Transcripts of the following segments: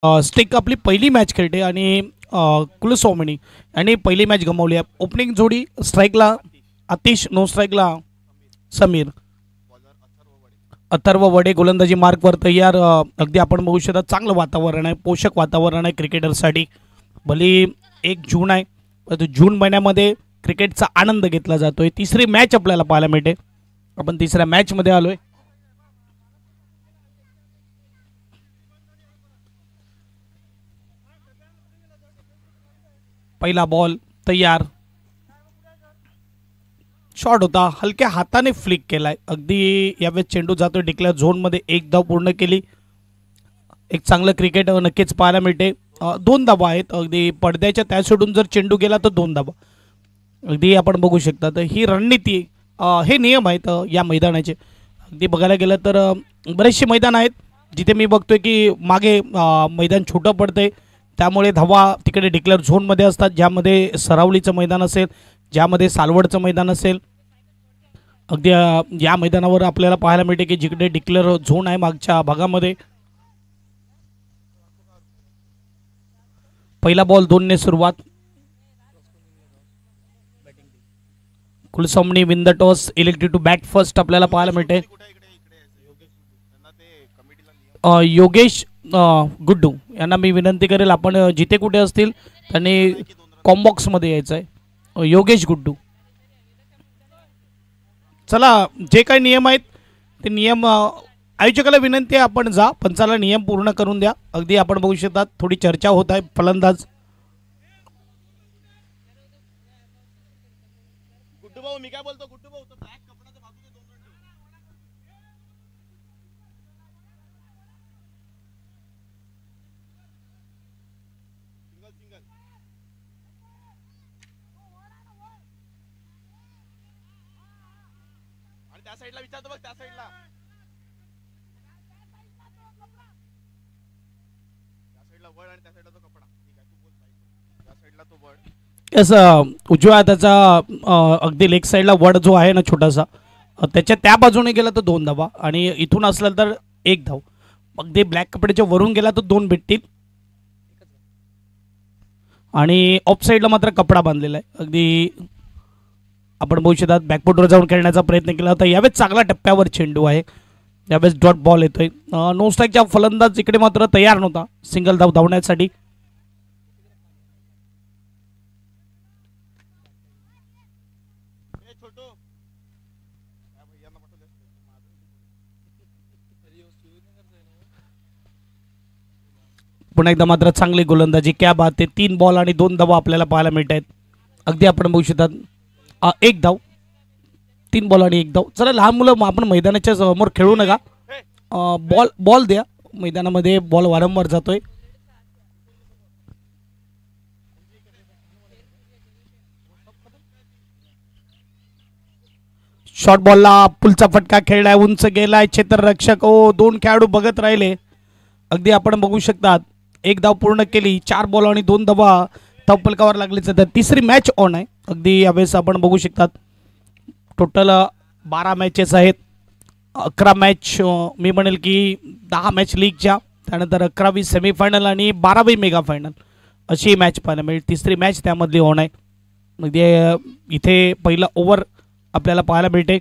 Stick आपली पहिली match खेळते आणि कुलस्वामिनी यांनी पहिली मॅच गमावली आहे. ओपनिंग जोडी स्ट्राईकला आतिश, नो स्ट्राईकला समीर. अथर्व वडे गोलंदाजी मार्कवर तयार. अगदी आपण बघू शकता चांगलं वातावरण आहे, पोषक वातावरण आहे क्रिकेटरसाठी. भली 1 जून आहे, परंतु जून महिन्यामध्ये क्रिकेटचा आनंद घेतला जातोय. तिसरी मॅच आपल्याला पाहायला मिळते. आपण तिसऱ्या मॅचमध्ये आलोय. पहिला बॉल तयार. शॉट होता, हलक्या हाताने फ्लिक केलाय. अगदी यावेळेस चेंडू जातोय डिक्लेअर झोनमध्ये. 1 धाव पूर्ण केली. एक चांगलं क्रिकेट नक्कीच पाहायला मिळते. 2 धावा आहेत. अगदी पडद्याच्या त्या सोडून जर चेंडू गेला तर 2 धावा. अगदी आपण बघू शकता. तर ही रणनीती, हे नियम आहेत या मैदानाचे. अगदी बघायला गेलं तर बरेचसे मैदान आहेत जिथे मी बघतोय की मागे मैदान छोटं पडतंय, त्यामुळे धावा तिकडे डिक्लेअर झोनमध्ये असतात, ज्यामध्ये सरावलीचं मैदान असेल, ज्यामध्ये सालवडचं मैदान असेल. अगदी या मैदानावर आपल्याला पाहायला मिळते की जिकडे डिक्लेअर झोन आहे मागच्या भागामध्ये. पहिला बॉल 2 ने सुरुवात. Kulswami win the toss, elected to bat first आपल्याला पाहायला मिळते. योगेश गुड्डू यांना मी विनंती करेल, आपण जिथे कुठे असतील त्यांनी कॉम्बॉक्समध्ये यायचं आहे. योगेश गुड्डू. चला, जे काही नियम आहेत ते नियम, आयोजकाला विनंती आहे आपण जा, पंचाला नियम पूर्ण करून द्या. अगदी आपण बघू शकता थोडी चर्चा होत आहे. फलंदाज गुड्डू भाऊ, मी काय बोलतो गुड्डू भाऊ, तो ब्लॅक कपडा तर बाजूला 2 रन सिंगल सिंगल. आणि त्या साईडला विचारतो बघ, त्या साईडला, त्या साईडला वळ आणि त्या साईडला तो कपडा. ठीक आहे, तू बोल त्या साईडला तो वळ. यस, उजव्या हाताचा अगदी लेग साईडला वड जो आहे ना छोटासा, त्याच्या त्या बाजूने गेला तर 2 धावा आणि इथून असलं तर 1 धाव. अगदी ब्लॅक कपड्याच्या वरून गेला तर 2 भेटतील. आणि ऑफ साईडला मात्र कपडा बांधलेला आहे. अगदी आपण बघू शकतात बॅकफुटवर जाऊन खेळण्याचा प्रयत्न केला होता. यावेळेस चांगल्या टप्प्यावर चेंडू आहे. यावेळेस डॉट बॉल येतोय. नो स्ट्राईकच्या फलंदाज इकडे मात्र तयार नव्हता सिंगल धाव धावण्यासाठी. पुन्हा एकदा मात्र चांगली गोलंदाजी, क्या बात आहे. 3 बॉल आणि 2 धावा आपल्याला पाहायला मिळत आहेत. अगदी आपण बघू शकतात 1 धाव, 3 बॉल आणि 1 धाव. चला, लहान मुलं आपण मैदानाच्या समोर खेळू नका. बॉल बॉल द्या. मैदानामध्ये बॉल वारंवार जातोय. शॉर्ट बॉलला पुलचा फटका खेळलाय, उंच गेलाय, क्षेत्ररक्षक. 2 खेळाडू बघत राहिले. अगदी आपण बघू शकतात 1 धाव पूर्ण केली. 4 बॉल आणि 2 धावा तपलकावर लागले. तर तिसरी मॅच ऑन आहे. अगदी यावेळेस आपण बघू शकतात टोटल 12 मॅचेस आहेत. 11 मॅच, मी म्हणेल की 10 मॅच लीगच्या, त्यानंतर 11वी सेमीफायनल आणि 12वी मेगा फायनल अशी मॅच पाहायला मिळेल. तिसरी मॅच त्यामधली ऑन आहे. म्हणजे इथे पहिला ओव्हर आपल्याला पाहायला मिळते.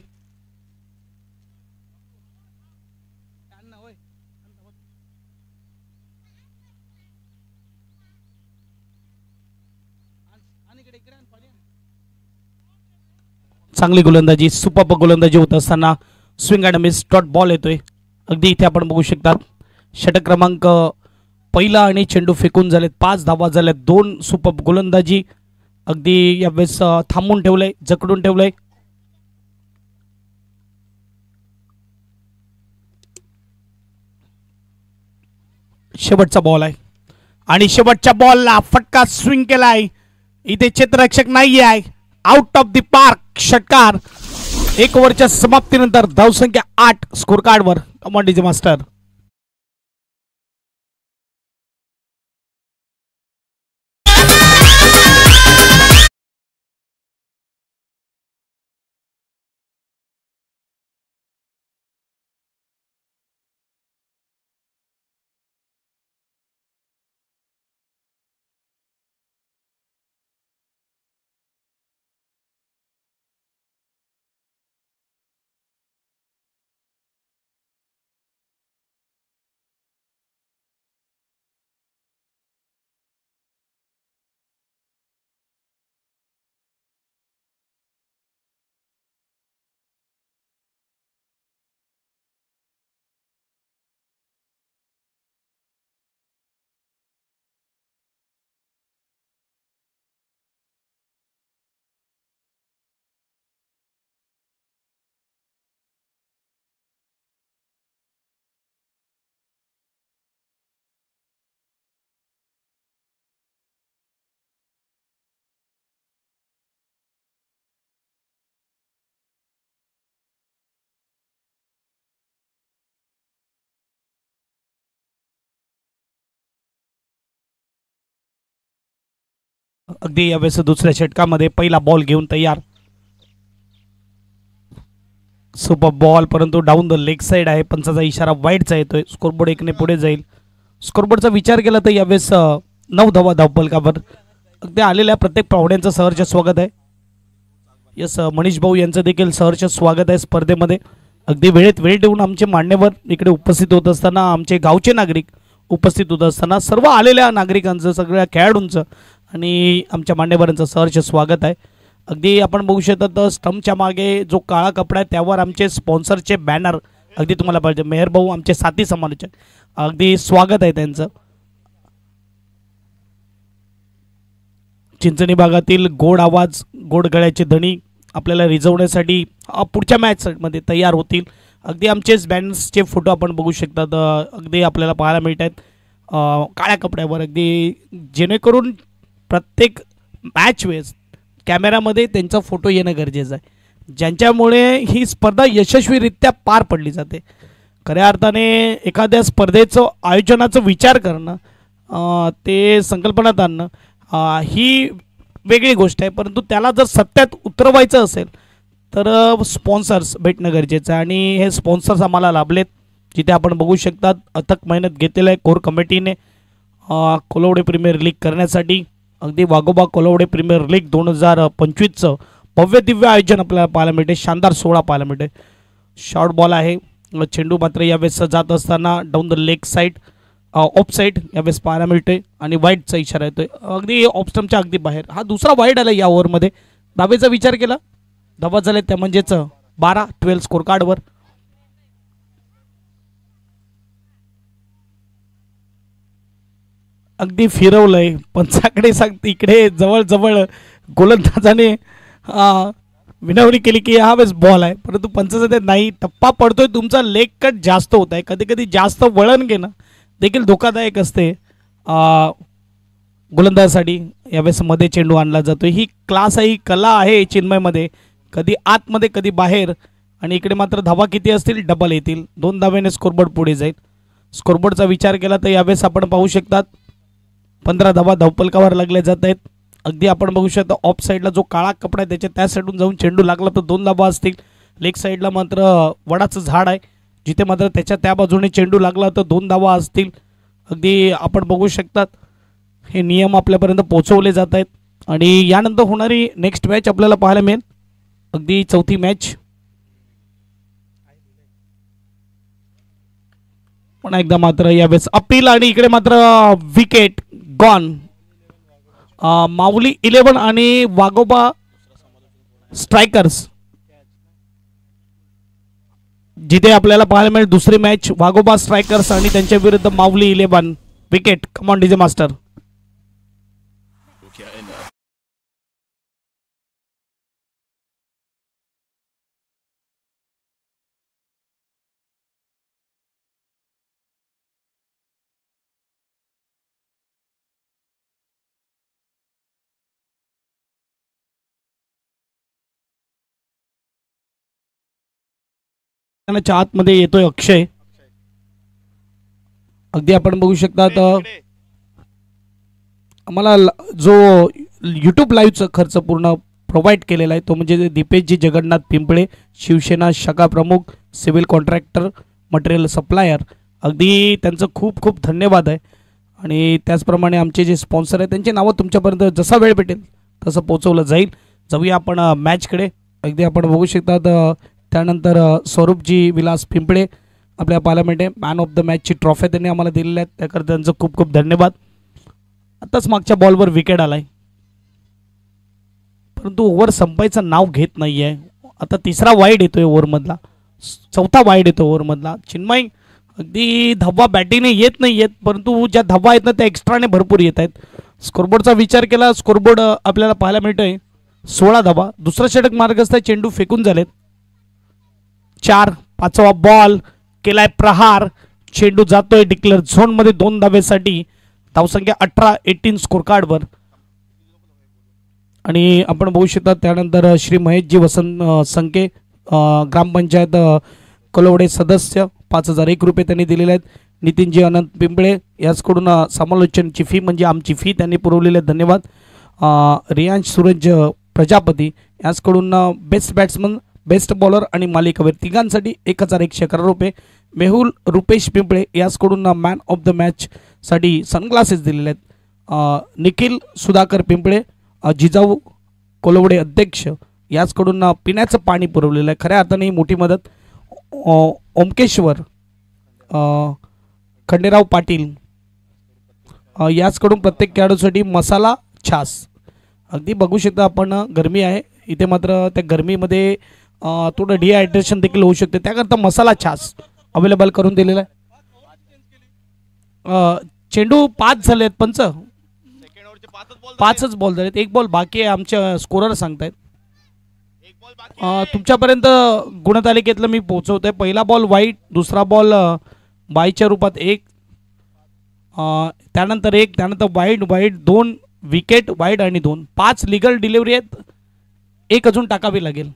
चांगली गोलंदाजी, सुपर गोलंदाजी होत असताना swing and miss dot ball येतोय. अगदी इथे आपण बघू शकतात षटक क्रमांक पहिला आणि चेंडू फेकून झालेत. 5 धावा झाल्यात. 2 सुपर गोलंदाजी. अगदी यावेळेस थांबून ठेवलंय, जकडून ठेवलंय. शेवटचा बॉल आहे आणि शेवटच्या बॉलला फटका स्विंग केलाय. इथे क्षेत्ररक्षक नाही आहे. आउट ऑफ द पार्क षटकार. 1 ओव्हरच्या समाप्तीनंतर धावसंख्या 8 स्कोर कार्डवर. Come on DJ master. अगदी यावेळेस दुसऱ्या षटकामध्ये पहिला बॉल घेऊन तयार. सुपर बॉल, परंतु डाऊन द लेग साइड आहे. पंचाचा इशारा वाईडचा येतोय. स्कोरबोर्ड 1ने पुढे जाईल. स्कोरबोर्डचा विचार केला तर यावेळेस 9 धावा धावफलकावर. अगदी आलेल्या प्रत्येक पाहुण्यांचं सहर्ष स्वागत आहे. यस, मनीष भाऊ यांचं देखील सहर्ष स्वागत आहे स्पर्धेमध्ये. अगदी वेळेत वेळ देऊन आमचे मान्यवर इकडे उपस्थित होत असताना, आमचे गावचे नागरिक उपस्थित होत असताना सर्व आलेल्या नागरिकांचं, सगळ्या खेळाडूंचं आणि आमच्या मान्यवरांचं सहर्ष स्वागत आहे. अगदी आपण बघू शकता तर स्टंपच्या मागे जो काळा कपडा आहे त्यावर आमचे स्पॉन्सरचे बॅनर अगदी तुम्हाला पाहिजे. मेहर भाऊ आमचे साथी समालोचक, अगदी स्वागत आहे त्यांचं. चिंचणी भागातील गोड आवाज, गोड गळ्याचे धणी आपल्याला रिझवण्यासाठी पुढच्या मॅचमध्ये तयार होतील. अगदी आमचेच बॅनर्सचे फोटो आपण बघू शकता, अगदी आपल्याला पाहायला मिळत आहेत काळ्या कपड्यावर. अगदी जेणेकरून प्रत्येक मॅच वेळेस कॅमेरामध्ये त्यांचा फोटो येणं गरजेचं आहे, ज्यांच्यामुळे ही स्पर्धा यशस्वीरित्या पार पडली जाते. खऱ्या अर्थाने एखाद्या स्पर्धेचं आयोजनाचा विचार करणं, ते संकल्पनात आणणं ही वेगळी गोष्ट आहे, परंतु त्याला जर सत्यात उतरवायचं असेल तर स्पॉन्सर्स भेटणं गरजेचं आहे. आणि हे स्पॉन्सर्स आम्हाला लाभलेत, जिथे आपण बघू शकतात अथक मेहनत घेतलेलं आहे कोर कमिटीने कोलवडे प्रीमियर लीग करण्यासाठी. अगदी वाघोबा कोलवडे प्रीमियर लीग 2025चं भव्य दिव्य आयोजन आपल्याला पाहायला मिळते. शानदार सोहळा पाहायला मिळते. शॉर्ट बॉल आहे. चेंडू मात्र यावेळेस जात असताना down the leg side, of side यावेळेस पाहायला मिळतोय आणि वाईडचा इशारा येतोय. अगदी ऑफ स्टंपच्या अगदी बाहेर. हा दुसरा वाईड आला या ओव्हरमध्ये. धावेचा विचार केला, धावा झाले त्या म्हणजेच 12 स्कोर कार्डवर. अगदी फिरवलंय पंचाकडे, सांगते इकडे जवळजवळ गोलंदाजाने विनवणी केली की हा वेळेस बॉल आहे, परंतु पंचाचं ते नाही. टप्पा पडतोय तुमचा, लेग कट जास्त होत आहे. कधी कधी जास्त वळण घेणं देखील धोकादायक असते गोलंदाजासाठी. यावेळेस मध्ये चेंडू आणला जातोय. ही क्लास आहे, ही कला आहे चिन्मयमध्ये, कधी आतमध्ये कधी बाहेर. आणि इकडे मात्र धावा किती असतील, डबल येतील. 2 धावेने स्कोरबोर्ड पुढे जाईल. स्कोरबोर्डचा विचार केला तर यावेळेस आपण पाहू शकतात 15 धावा धावफलकावर लागल्या जात आहेत. अगदी आपण बघू शकता ऑफ साईडला जो काळा कपडा आहे त्या साईडून जाऊन चेंडू लागला तर 2 धावा असतील. लेग साईडला मात्र वडाचं झाड आहे, जिथे मात्र त्या बाजूने चेंडू लागला तर 2 धावा असतील. अगदी आपण बघू शकतात हे नियम आपल्यापर्यंत पोहोचवले जात आहेत. आणि यानंतर होणारी नेक्स्ट मॅच आपल्याला पाहायला मिळेल, अगदी चौथी मॅच. पुन्हा एकदा मात्र यावेळेस अपील आणि इकडे मात्र विकेट गॉन. माऊली 11 आणि वाघोबा स्ट्रायकर्स, जिथे आपल्याला पाहायला मिळेल दुसरी मॅच वाघोबा स्ट्रायकर्स आणि त्यांच्या विरुद्ध माऊली 11. Wicket. Come on DJ master. आतमध्ये येतोय अक्षय. अगदी आपण बघू शकता आम्हाला जो यूट्यूब लाईव्हचा खर्च पूर्ण प्रोव्हाइड केलेला आहे तो म्हणजे दीपेशजी जगन्नाथ पिंपळे, शिवसेना शाखा प्रमुख, सिव्हिल कॉन्ट्रॅक्टर, मटेरियल सप्लायर. अगदी त्यांचं खूप खूप धन्यवाद आहे. आणि त्याचप्रमाणे आमचे जे स्पॉन्सर आहेत त्यांची नावं तुमच्यापर्यंत जसा वेळ भेटेल तसं पोहोचवलं जाईल. जाऊया आपण मॅचकडे. अगदी आपण बघू शकता त्यानंतर स्वरूपजी विलास पिंपळे आपल्या पार्लमेंट मॅन ऑफ द मॅचची ट्रॉफी त्यांनी आम्हाला दिलेल्या आहेत, त्याकरता त्यांचं खूप खूप धन्यवाद. आताच मागच्या बॉलवर विकेट आलाय, परंतु ओव्हर संपायचं नाव घेत नाही आहे. आता तिसरा वाईड येतोय ओव्हरमधला, चौथा वाईड येतो ओव्हरमधला. चिन्मय अगदी धावा बॅटिंगने येत नाही आहेत, परंतु ज्या धावा आहेत ना त्या एक्स्ट्राने भरपूर येत आहेत. स्कोरबोर्डचा विचार केला, स्कोरबोर्ड आपल्याला पाहायला मिळतोय 16 धावा. दुसरा षटक मार्गस्थ चेंडू फेकून झालेत 4. 5वा बॉल केलाय प्रहार. चेंडू जातोय डिक्लेअर झोन मध्ये 2 धावेसाठी. धावसंख्या 18 स्कोर कार्डवर. आणि आपण बघू शकता त्यानंतर श्री महेशजी वसंत संके ग्रामपंचायत कलवडे सदस्य 5001 रुपये त्यांनी दिलेले आहेत. नितीनजी अनंत पिंपळे याचकडून समालोचनची फी म्हणजे आमची फी त्यांनी पुरवलेले धन्यवाद. रियांश सूरज प्रजापती याचकडून बेस्ट बॅट्समन, बेस्ट बॉलर आणि मालिकावीर तिघांसाठी 1111 रुपये. मेहुल रुपेश पिंपळे याचकडून मॅन ऑफ द मॅचसाठी सनग्लासेस दिलेले आहेत. निखिल सुधाकर पिंपळे, जिजाऊ कोलवडे अध्यक्ष याचकडून पिण्याचं पाणी पुरवलेलं आहे, खऱ्या अर्थाने ही मोठी मदत. ओमकेश्वर खंडेराव पाटील याचकडून प्रत्येक खेळाडूसाठी मसाला छास. अगदी बघू शकता आपण, गरमी आहे इथे, मात्र त्या गरमीमध्ये थोडं डिहायड्रेशन देखील होऊ शकते, त्याकरता मसाला छास अवेलेबल करून दिलेला आहे. चेंडू 5 झाले आहेत पंच, 5च बॉल झालेत, 1 बॉल बाकी आहे. आमच्या स्कोरर सांगतायत. तुमच्यापर्यंत गुणतालिकेतलं मी पोहोचवतोय. पहिला बॉल वाईट, दुसरा बॉल बाईच्या रूपात 1, त्यानंतर 1, त्यानंतर वाईट 2 विकेट, वाईट आणि 2, 5 लिगल डिलिव्हरी आहेत, 1 अजून टाकावी लागेल.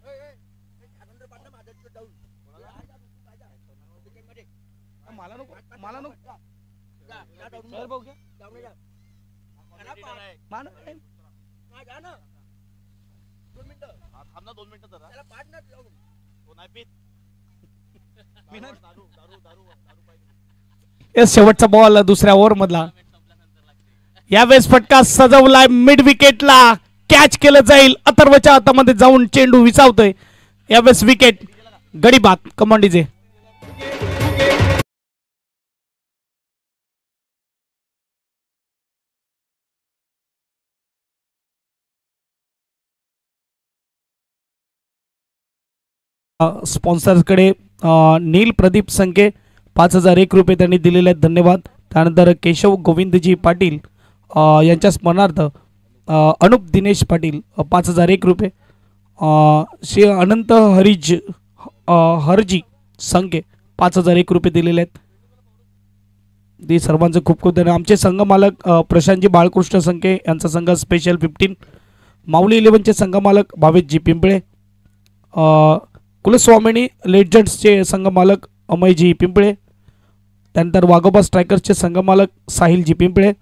शेवटचा बॉल दुसऱ्या ओव्हर मधला. यावेळेस फटका सजवलाय मिड विकेटला, कॅच केलं जाईल. अथर्वच्या हातामध्ये जाऊन चेंडू विसावतोय. यावेळेस विकेट, गडी बाद. कमांडीजे स्पॉन्सर्सकडे नील प्रदीप संके 5001 रुपये त्यांनी दिलेले आहेत, धन्यवाद. त्यानंतर केशव गोविंदजी पाटील यांच्या स्मरणार्थ अनुप दिनेश पाटील 5001 रुपये. श्री अनंत हरजी संके 5001 रुपये दिलेले आहेत. ती सर्वांचं खूप खूप धन्यवाद. आमचे संघ मालक प्रशांतजी बाळकृष्ण संके यांचा संघ स्पेशल 15. माऊली 11चे संघ मालक भावेशजी पिंपळे. कुलस्वामिनी लेजंड्सचे संघ मालक अमयजी पिंपळे. त्यानंतर वाघोबा स्ट्रायकर्सचे संघ मालक साहिलजी पिंपळे.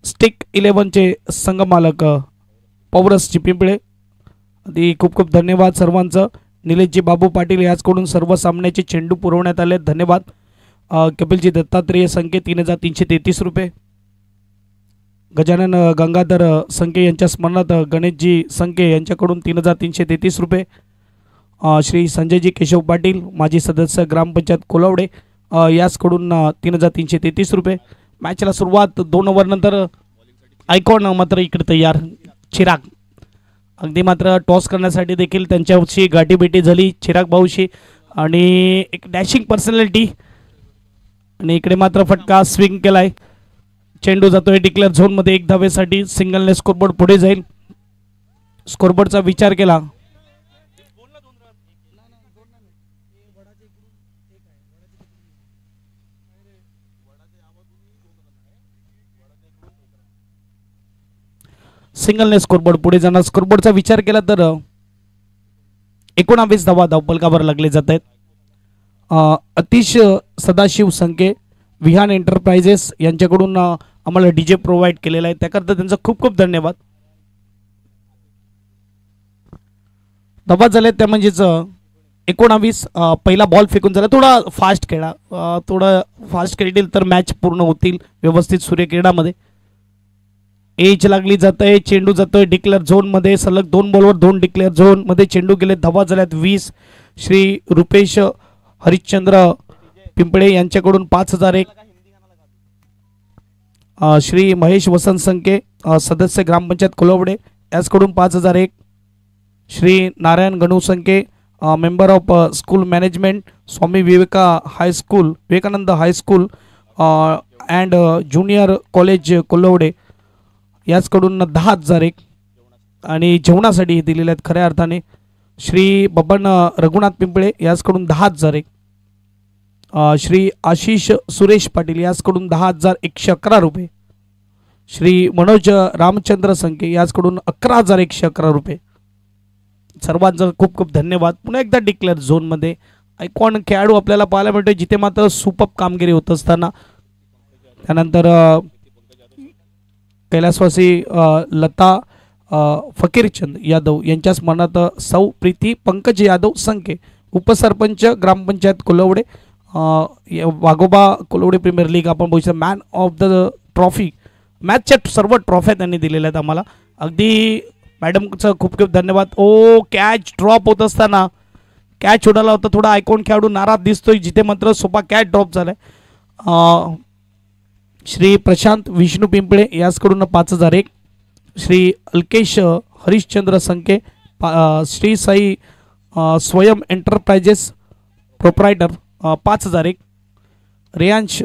स्टिक 11चे संघ मालक पौरसजी पिंपळे. ती खूप खूप धन्यवाद सर्वांचं. निलेशजी बाबू पाटील याचकडून सर्व सामन्याचे चेंडू पुरवण्यात आले, धन्यवाद. कपिलजी दत्तात्रेय संख्ये 3333 रुपये. गजानन गंगाधर संख्ये यांच्या स्मरणार्थ गणेशजी संख्ये यांच्याकडून 3333 रुपये. श्री संजयजी केशव पाटील माजी सदस्य ग्रामपंचायत कोलावडे याचकडून 3333 रुपये. मॅचला सुरुवात 2 ओव्हरनंतर आयकॉन मात्र इकडे तयार. चिराग अगदी मात्र टॉस करण्यासाठी देखील त्यांच्याशी गाठीभेटी झाली चिराग भाऊशी आणि एक डॅशिंग पर्सनॅलिटी. आणि इकडे मात्र फटका स्विंग केलाय. चेंडू जातोय डिक्लेअर झोनमध्ये 1 धावेसाठी. सिंगलने स्कोरबोर्ड पुढे जाईल. स्कोरबोर्डचा विचार केला. सिंगलने स्कोरबोर्ड पुढे जाणार. स्कोरबोर्डचा विचार केला तर 19 धावा धावपलकावर लागले जात आहेत. अतिश सदाशिव संके विहान एंटरप्राइजेस यांच्याकडून आम्हाला डीजे प्रोव्हाइड केलेला आहे, त्याकरता त्यांचा खूप खूप धन्यवाद. धावा झाले त्या म्हणजेच 19. पहिला बॉल फेकून झाला. थोडा फास्ट खेळा, थोडं फास्ट खेळतील तर मॅच पूर्ण होतील व्यवस्थित सूर्यकिरणामध्ये. एज लागली जात आहे. चेंडू जातोय डिक्लेअर झोनमध्ये. सलग 2 बॉलवर 2 डिक्लेअर झोनमध्ये चेंडू गेले. धावा झाल्यात 20. श्री रुपेश हरिश्चंद्र पिंपळे यांच्याकडून 5001. श्री महेश वसंत संके सदस्य ग्रामपंचायत कोलवडे याचकडून 5001. Shri Narayan Ganu Sanke member of school management Swami Vivekananda high school and junior college Kolhawade याचकडून 10,001 आणि जेवणासाठी दिलेले आहेत खऱ्या अर्थाने. श्री बबन रघुनाथ पिंपळे याचकडून 10,001. श्री आशिष सुरेश पाटील याचकडून 10,111 रुपये. श्री मनोज रामचंद्र संके याचकडून 11,111 रुपये. सर्वांचं खूप खूप धन्यवाद. पुन्हा एकदा डिक्लेअर झोनमध्ये आयकॉन खेळाडू आपल्याला पाहायला मिळतो जिथे मात्र सुपर कामगिरी होत असताना. त्यानंतर कैलासवासी लता फकीरचंद यादव यांच्या स्मरणार्थ सौ प्रीती पंकज यादव संके, उपसरपंच ग्रामपंचायत कोलवडे, वाघोबा कोलवडे प्रीमियर लीग आपण बघू शकतो. मॅन ऑफ द ट्रॉफी, मॅचच्या सर्व ट्रॉफ्या त्यांनी दिलेल्या आहेत आम्हाला. अगदी मॅडमचं खूप खूप धन्यवाद. ओ कॅच ड्रॉप होत असताना कॅच उडाला होता, थोडा आयकॉन खेळाडू नाराज दिसतोय, जिथे मात्र सोपा कॅच ड्रॉप झालाय. श्री प्रशांत विष्णू पिंपळे याचकडून 5001, श्री अल्केश हरिश्चंद्र संके, श्री साई स्वयं एंटरप्राइजेस प्रोप्रायटर 5001, रेयांश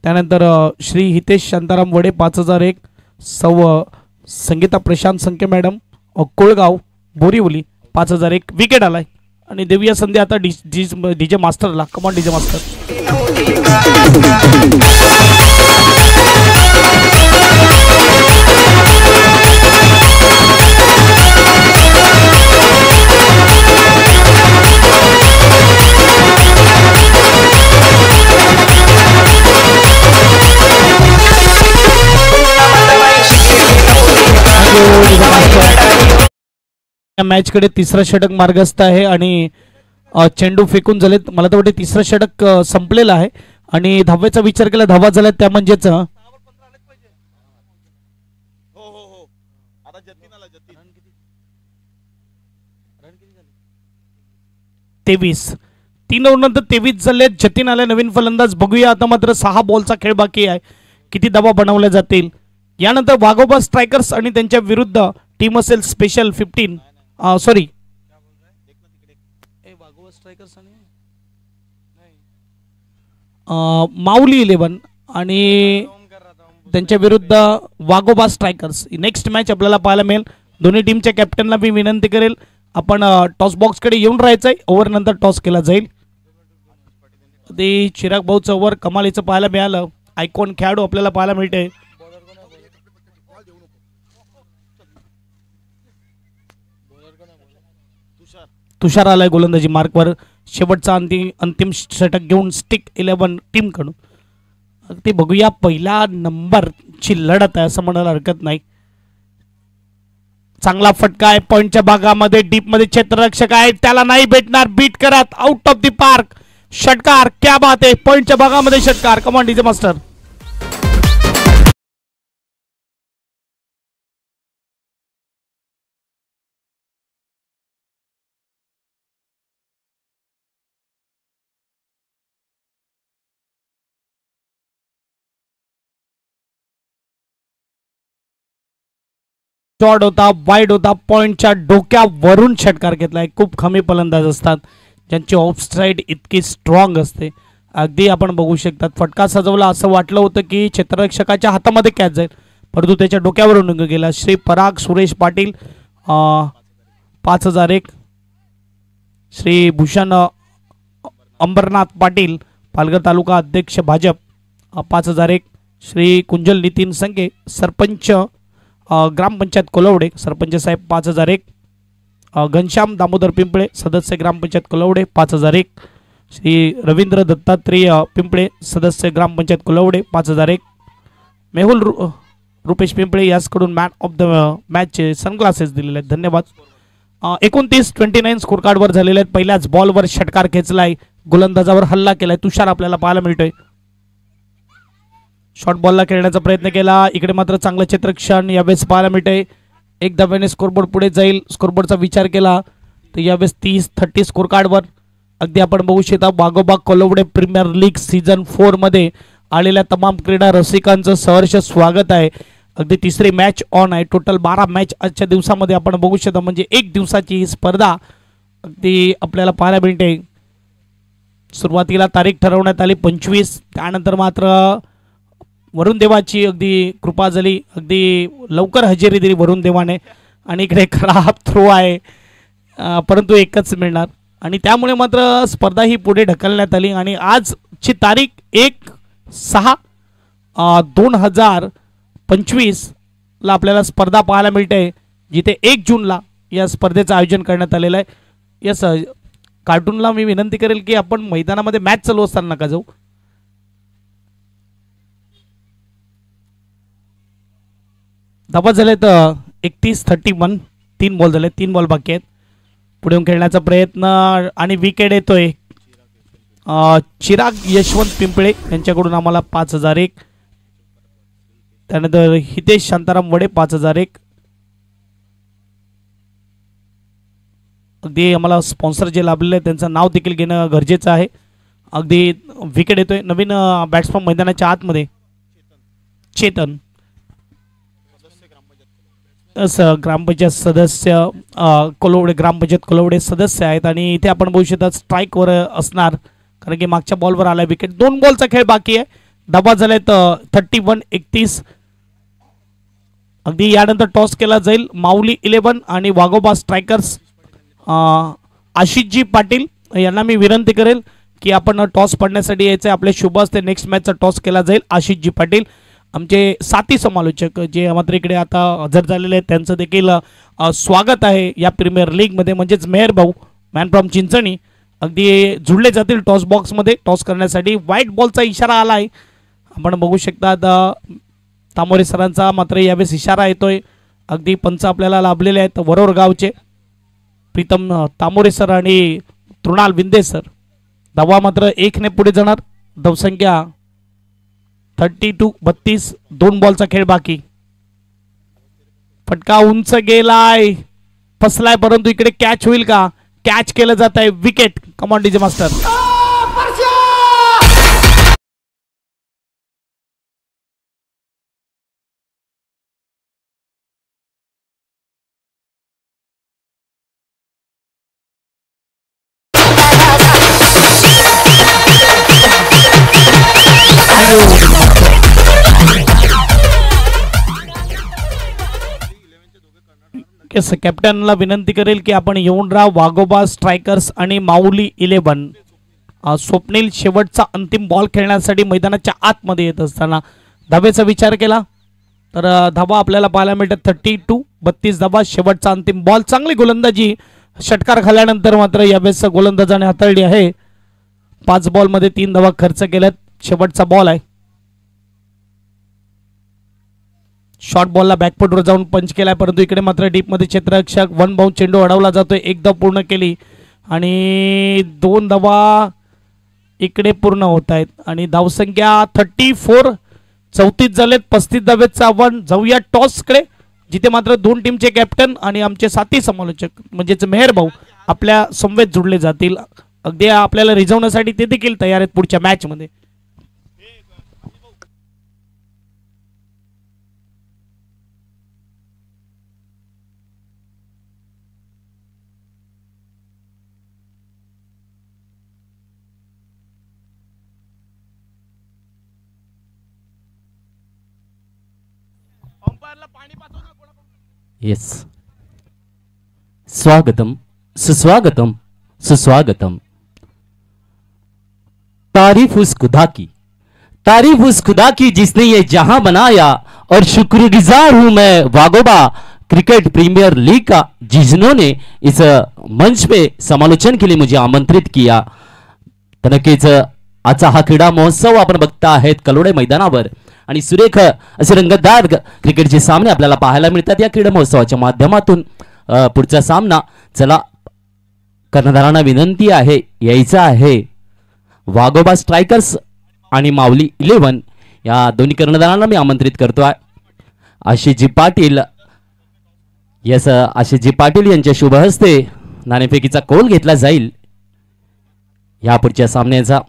त्यानंतर श्री हितेश शांताराम वडे 5001, सौ संगीता प्रशांत संके मॅडम कोळगाव बोरिवली 5001. विकेट आलाय आणि देऊया संधी आता डीजे मास्टरला. Come on DJ master. या मॅच कडे तिसरा षटक मार्गस्थ आहे आणि चेंडू फेकून झालेत. मला तर वाटते तिसरं षटक संपलेलं आहे आणि धाव्याचा विचार केला, धावा झाल्या त्या म्हणजेच 23. 3 ओव्हरनंतर 23 झाले. जतीन आले नवीन फलंदाज. बघूया आता मात्र 6 बॉलचा खेळ बाकी आहे, किती धावा बनवल्या जातील. यानंतर वाघोबा स्ट्रायकर्स आणि त्यांच्या विरुद्ध टीम असेल स्पेशल 15 सॉरी माऊली 11 आणि त्यांच्या विरुद्ध वाघोबा स्ट्रायकर्स. नेक्स्ट मॅच आपल्याला पाहायला मिळेल. दोन्ही टीमच्या कॅप्टनला मी विनंती करेल आपण टॉस बॉक्स कडे येऊन राहायचं आहे. ओव्हर नंतर टॉस केला जाईल. ते चिराग भाऊचं ओव्हर कमालीचं पाहायला मिळालं. आयकॉन खेळाडू आपल्याला पाहायला मिळते. तुषार आलाय गोलंदाजी मार्कवर. शेवटचा अंतिम षटक घेऊन स्टिक 11 टीम कडून. ते बघूया पहिला नंबरची लढत आहे असं म्हणायला हरकत नाही. चांगला फटका आहे पॉइंटच्या भागामध्ये, डीप मध्ये क्षेत्ररक्षक आहे, त्याला नाही भेटणार. बीट करत आउट ऑफ द पार्क. षटकार, क्या बात आहे. पॉइंटच्या भागामध्ये षटकार. Command DJ master. शॉट होता, वाईड होता, पॉइंटच्या डोक्यावरून षटकार घेतलाय. खूप कमी फलंदाज असतात ज्यांची ऑफ साइड इतकी स्ट्रॉंग असते. अगदी आपण बघू शकतात फटका सजवला असं वाटलं होतं की क्षेत्ररक्षकाच्या हातामध्ये कॅच जाईल, परंतु त्याच्या डोक्यावरून गेला. श्री पराग सुरेश पाटील 5001, श्री भूषण अंबरनाथ पाटील पालघर तालुका अध्यक्ष भाजप 5001, श्री कुंजल नितीन संगे सरपंच ग्रामपंचायत कोलवडे सरपंच साहेब 5001, घनश्याम दामोदर पिंपळे सदस्य ग्रामपंचायत कोलवडे 5001, श्री रवींद्र दत्तात्रेय पिंपळे सदस्य ग्रामपंचायत कोलवडे 5001, मेहुल रुपेश पिंपळे याचकडून मॅन ऑफ द मॅचचे सनग्लासेस दिलेले आहेत. धन्यवाद. 29-29 स्कोर कार्डवर झालेले आहेत. पहिल्याच बॉलवर षटकार खेचलाय, गोलंदाजावर हल्ला केलाय. तुषार आपल्याला पाहायला मिळतोय. शॉर्ट बॉलला खेळण्याचा प्रयत्न केला, इकडे मात्र चांगलं क्षेत्ररक्षण यावेळेस पाहायला मिळतंय. एक धाव्याने स्कोरबोर्ड पुढे जाईल. स्कोरबोर्डचा विचार केला तर यावेळेस 30-30 स्कोर कार्डवर अगदी आपण बघू शकता. वाघोबा कोलवडे प्रीमियर लीग सीझन 4 मध्ये आलेल्या तमाम क्रीडा रसिकांचं सहर्ष स्वागत आहे. अगदी तिसरी मॅच ऑन आहे. टोटल 12 मॅच आजच्या दिवसामध्ये आपण बघू शकता, म्हणजे एक दिवसाची ही स्पर्धा अगदी आपल्याला पाहायला मिळते. सुरुवातीला तारीख ठरवण्यात आली 25, त्यानंतर मात्र वरुण देवाची अगदी कृपा झाली, अगदी लवकर हजेरी दिली वरुण देवाने. आणि इकडे खराब थ्रो आहे परंतु एकच मिळणार आणि त्यामुळे मात्र स्पर्धा ही पुढे ढकलण्यात आली. आणि आजची तारीख 1/6/2025 ला आपल्याला स्पर्धा पाहायला मिळते, जिथे 1 जूनला या स्पर्धेचं आयोजन करण्यात आलेलं आहे. या कार्टूनला मी विनंती करेल की आपण मैदानामध्ये मॅच चालू असताना नका जाऊ. धावा झालेत 31-31. 3 बॉल झाले, 3 बॉल बाकी आहेत. पुढे येऊन खेळण्याचा प्रयत्न आणि विकेट येतोय चिराग यशवंत पिंपळे यांच्याकडून आम्हाला 5001. त्यानंतर हितेश शांताराम वडे 5001. अगदी आम्हाला स्पॉन्सर जे लाभलेले आहेत त्यांचं नाव देखील घेणं गरजेचं आहे. अगदी विकेट येतोय नवीन बॅट्समन मैदानाच्या आतमध्ये चेतन ग्रामपंचायत सदस्य कोलवडे, ग्रामपंचायत कोलवडे सदस्य आहेत. आणि इथे आपण बघू शकता स्ट्राईकवर असणार कारण की मागच्या बॉलवर आला विकेट. 2 बॉलचा खेळ बाकी आहे. धावा झालेत 31-31. अगदी यानंतर टॉस केला जाईल माऊली 11 आणि वाघोबा स्ट्रायकर्स. आशिषजी पाटील यांना मी विनंती करेल की आपण टॉस पडण्यासाठी यायचं. आपले शुभ असते नेक्स्ट मॅचचा टॉस केला जाईल. आशिषजी पाटील आमचे साथी समालोचक जे मात्र इकडे आता हजर झालेले आहेत त्यांचं देखील स्वागत आहे या प्रीमियर लीगमध्ये. म्हणजेच मेहर भाऊ मॅन फ्रॉम चिंचणी अगदी जुळले जातील टॉस बॉक्समध्ये टॉस करण्यासाठी. व्हाईट बॉलचा इशारा आला आहे आपण बघू शकता. तामोरे सरांचा मात्र यावेळेस इशारा येतोय. अगदी पंच आपल्याला लाभलेले आहेत वरोर गावचे प्रीतम तामोरे सर आणि तृणाल विंदे सर. धावा मात्र 1 ने पुढे जाणार. धावसंख्या 32-32. 2 बॉलचा खेळ बाकी. फटका उंच गेलाय, फसलाय, परंतु इकडे कॅच होईल का? कॅच केलं जात आहे. विकेट. Come on DJ master. कॅप्टनला विनंती करेल की आपण येऊन राहा. वाघोबा स्ट्रायकर्स आणि माऊली 11. स्वप्नील शेवटचा अंतिम बॉल खेळण्यासाठी मैदानाच्या आतमध्ये येत असताना धावेचा विचार केला तर धावा आपल्याला पाहायला मिळतात 32-32 धावा. शेवटचा अंतिम बॉल. चांगली गोलंदाजी षटकार खाल्यानंतर मात्र यावेळेस गोलंदाजाने हाताळली आहे. 5 बॉलमध्ये 3 धावा खर्च केल्यात. शेवटचा बॉल आहे. शॉर्ट बॉलला बॅकफुटवर जाऊन पंच केलाय परंतु इकडे मात्र डीपमध्ये क्षेत्ररक्षक 1 बाउंड चेंडू अडवला जातोय. 1 धाव पूर्ण केली आणि 2 धावा इकडे पूर्ण होत आहेत आणि धावसंख्या 34. 34 झालेत. 35 धावेचं आव्हान. जाऊया टॉसकडे जिथे मात्र 2 टीमचे कॅप्टन आणि आमचे साथी समालोचक म्हणजेच मेहर भाऊ आपल्या समवेत जुळले जातील. अगदी आपल्याला रिझवण्यासाठी ते देखील तयार आहेत पुढच्या मॅच मध्ये. यस, स्वागतम सुस्वागतम सुस्वागतम. तारीफ उस खुदा की, तारीफ उस खुदा की जिसने ये जहां बनाया और शुक्रगुजार हूं मैं वाघोबा क्रिकेट प्रीमियर लीग का जिन्होंने इस मंच पे समालोचन के लिए मुझे आमंत्रित किया. नक्कीच आजचा हा क्रीडा महोत्सव आपण बघता आहेत कलोडे मैदानावर आणि सुरेख असे रंगतदार क्रिकेटचे सामने आपल्याला पाहायला मिळतात या क्रीडा महोत्सवाच्या माध्यमातून. पुढचा सामना चला कर्णधारांना विनंती आहे यायचा आहे. वाघोबा स्ट्रायकर्स आणि माऊली 11 या दोन्ही कर्णधारांना मी आमंत्रित करतोय. आशिषजी पाटील, यस, आशिषजी पाटील यांच्या शुभ हस्ते नाणेफेकीचा कौल घेतला जाईल या पुढच्या सामन्याचा.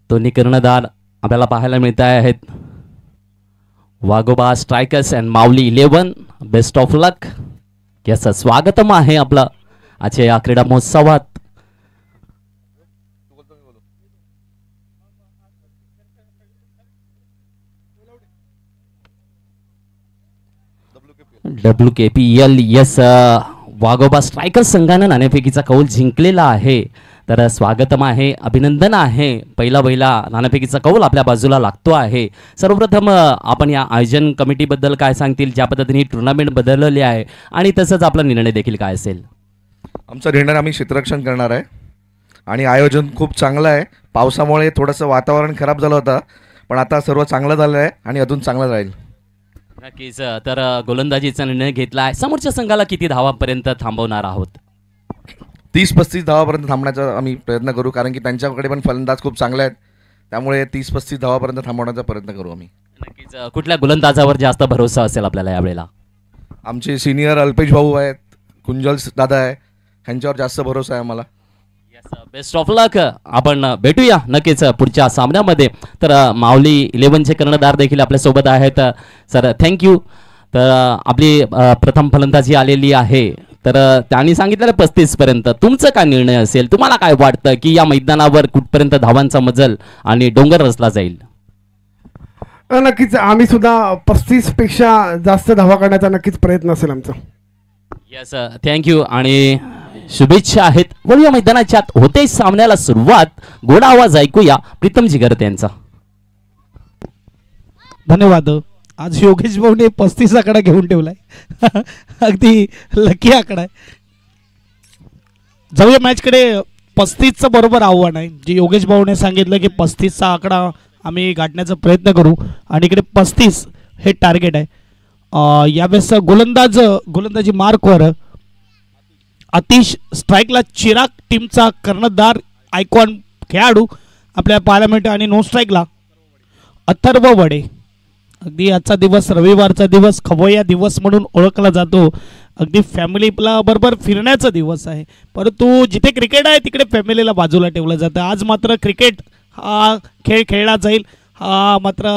दोन्ही कर्णधार आपल्याला पाहायला मिळत आहेत. Waghoba strikers and Mauli 11. Best of luck. याचं स्वागतम आहे आपलं आजच्या या क्रीडा महोत्सवात. WKPL. यस, वाघोबा स्ट्रायकर्स संघानं नाणेफेकीचा कौल जिंकलेला आहे. तर स्वागतम आहे, अभिनंदन आहे. पहिला नाणेफेकीचा कौल आपल्या बाजूला लागतो आहे. सर्वप्रथम आपण या आयोजन कमिटीबद्दल काय सांगतील, ज्या पद्धतीने टुर्नामेंट बदललेली आहे आणि तसंच आपला निर्णय देखील काय असेल? आमचा निर्णय आम्ही क्षेत्ररक्षण करणार आहे आणि आयोजन खूप चांगलं आहे. पावसामुळे थोडंसं वातावरण खराब झालं होतं पण आता सर्व चांगलं झालं आहे आणि अजून चांगलं राहील. नक्कीच. तर गोलंदाजीचा निर्णय घेतला आहे. समोरच्या संघाला किती धावापर्यंत थांबवणार आहोत? 30-35 धावापर्यंत थांबण्याचा आम्ही प्रयत्न करू, कारण की त्यांच्याकडे पण फलंदाज खूप चांगले आहेत. त्यामुळे 30-35 धावापर्यंत थांबवण्याचा प्रयत्न करू आम्ही. नक्कीच. कुठल्या गोलंदाजावर जास्त भरोसा असेल आपल्याला यावेळेला? आमचे सिनियर अल्पेश भाऊ आहेत, कुंजल दादा आहे, ह्यांच्यावर जास्त भरोसा आहे आम्हाला. बेस्ट ऑफ लक. आपण भेटूया नक्कीच पुढच्या सामन्यामध्ये. तर माऊली 11चे कर्णधार देखील आपल्यासोबत आहेत. Sir thank you. तर आपली प्रथम फलंदाजी आलेली आहे. तर त्यांनी सांगितलं 35 पर्यंत. तुमचं काय निर्णय असेल? तुम्हाला काय वाटतं की या मैदानावर कुठपर्यंत धावांचा मजल आणि डोंगर रचला जाईल? नक्कीच आम्ही सुद्धा 35 पेक्षा जास्त धावा काढण्याचा नक्कीच प्रयत्न असेल आमचा. येस थँक्यू आणि शुभेच्छा आहेत. वळूया मैदानाच्या आत. होते सामन्याला सुरुवात. गोडा आवाज ऐकूया प्रीतम जिगर यांचा. धन्यवाद. आज योगेश भाऊने 35 आकडा घेऊन ठेवलाय. अगदी लकी आकडा आहे. जाऊया मॅचकडे. 35चं बरोबर आव्हान आहे जे योगेश भाऊने सांगितलं की 35चा आकडा आम्ही गाठण्याचा प्रयत्न करू आणि इकडे 35 हे टार्गेट आहे. यावेळेस गोलंदाजी मार्कवर आतिश, स्ट्राईकला चिराग, टीमचा कर्णधार आयकॉन खेळाडू आपल्या पाहायला मिळतो आणि नो स्ट्राईकला अथर्व वडे. अगदी आजचा दिवस रविवारचा दिवस खवय्या दिवस म्हणून ओळखला जातो. अगदी फॅमिलीला बरोबर फिरण्याचा दिवस आहे, परंतु जिथे क्रिकेट आहे तिकडे फॅमिलीला बाजूला ठेवलं जातं. आज मात्र क्रिकेट हा खेळ खेळला जाईल. हा मात्र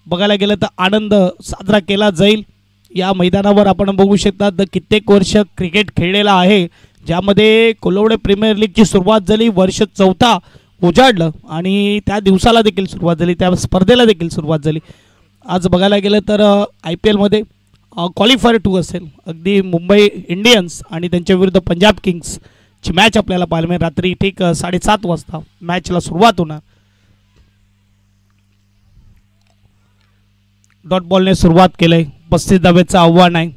बघायला गेलं तर आनंद साजरा केला जाईल. या मैदानावर आपण बघू शकता तर कित्येक वर्ष क्रिकेट खेळलेला आहे, ज्यामध्ये कोलवडे प्रीमियर लीगची सुरुवात झाली. वर्ष 4था उजाडलं आणि त्या दिवसाला देखील सुरुवात झाली, त्या स्पर्धेला देखील सुरुवात झाली. आज बघायला गेलं तर IPL मध्ये क्वालिफायर 2 असेल. अगदी मुंबई इंडियन्स आणि त्यांच्या विरुद्ध पंजाब किंग्सची मॅच आपल्याला पाहायला मिळेल. रात्री ठीक 7:30 वाजता मॅचला सुरुवात होणार. डॉट बॉलने सुरुवात केलंय. 35 धावेचं आव्हान आहे.